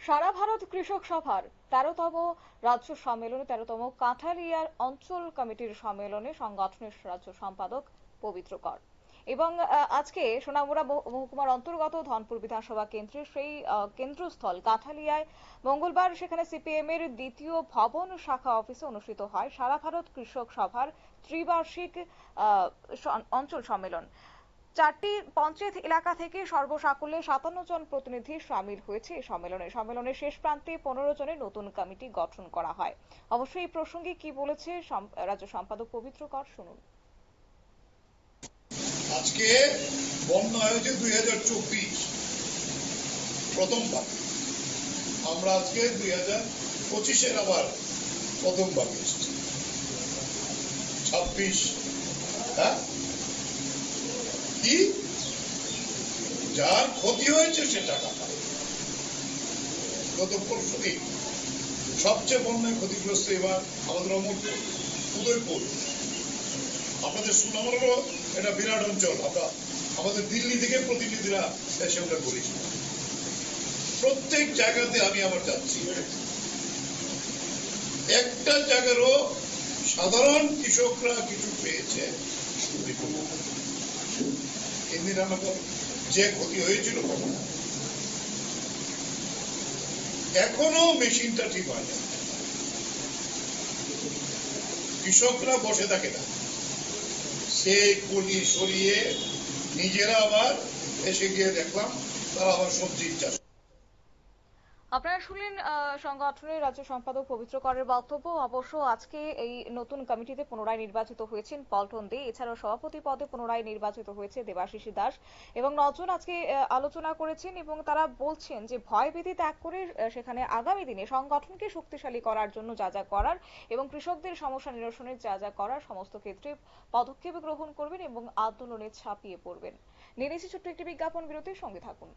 সারা ভারত কৃষক সভার ১৩তম রাজ্য সম্মেলনে ১৩তম কাঁঠালিয়ার অঞ্চল কমিটির সম্মেলনে সংগঠনের রাজ্য সম্পাদক পবিত্র কর এবং আজকে সোনামুড়া মহকুমার অন্তর্গত ধনপুর বিধানসভা কেন্দ্রের সেই কেন্দ্রস্থল কাঁঠালিয়ায় মঙ্গলবার সেখানে সিপিএম এর দ্বিতীয় ভবন শাখা অফিসে অনুষ্ঠিত হয় সারা ভারত কৃষক সভার ত্রিবার্ষিক অঞ্চল সম্মেলন। ৪টি পঞ্চায়েত এলাকা থেকে সর্বসাকুল্যে ৫৭ জন প্রতিনিধি সামিল হয়েছে এই সম্মেলনের শেষ প্রান্তে ১৫ জনের নতুন কমিটি গঠন করা হয়। অবশ্যই এই প্রসঙ্গে কি বলেছে রাজ্য সম্পাদক পবিত্র কর, শুনুন। আজকে বন্যা হয়েছে ২০২৪ প্রথমবার, আমরা আজকে ২০২৫-এর আবার প্রথমবার এসেছি। ২৬ কি যার ক্ষতি হয়েছে সে টাকা পায়। গত পরশুদিন সবচেয়ে বন্যায় ক্ষতিগ্রস্ত এবার আমাদের অমরপুর, উদয়পুর। আপনাদের সুনামেরও এটা বিরাট অঞ্চল, আমরা আমাদের দিল্লি থেকে প্রতিনিধিরা এসে ওটা করেছি। প্রত্যেক জায়গাতে আমি আবার যাচ্ছি, একটা জায়গারও সাধারণ কৃষকরা কিছু পেয়েছে ইন্দিরা যে ক্ষতি হয়েছিল। এখনো মেশিনটা ঠিক হয় না, কৃষকরা বসে থাকে না, সেই পলি সরিয়ে নিজেরা আবার এসে গিয়ে দেখলাম তারা আবার সবজির চাষ। আপনারা শুনলেন সংগঠনের রাজ্য সম্পাদক পবিত্র করের বক্তব্য। অবশ্য আজকে এই নতুন কমিটিতে পুনরায় নির্বাচিত হয়েছেন পল্টন দে, এছাড়াও সভাপতি পদে পুনরায় নির্বাচিত হয়েছে দেবাশিস দাস এবং ৯ জন আজকে আলোচনা করেছেন এবং তারা বলছেন যে ভয়ভীতি ত্যাগ করে সেখানে আগামী দিনে সংগঠনকে শক্তিশালী করার জন্য যা যা করার এবং কৃষকদের সমস্যা নিরসনের যা যা করার সমস্ত ক্ষেত্রে পদক্ষেপ গ্রহণ করবেন এবং আন্দোলনে ছাপিয়ে পড়বেন। নিয়ে নিচ্ছি ছোট্ট একটি বিজ্ঞাপন বিরতির সঙ্গে থাকুন।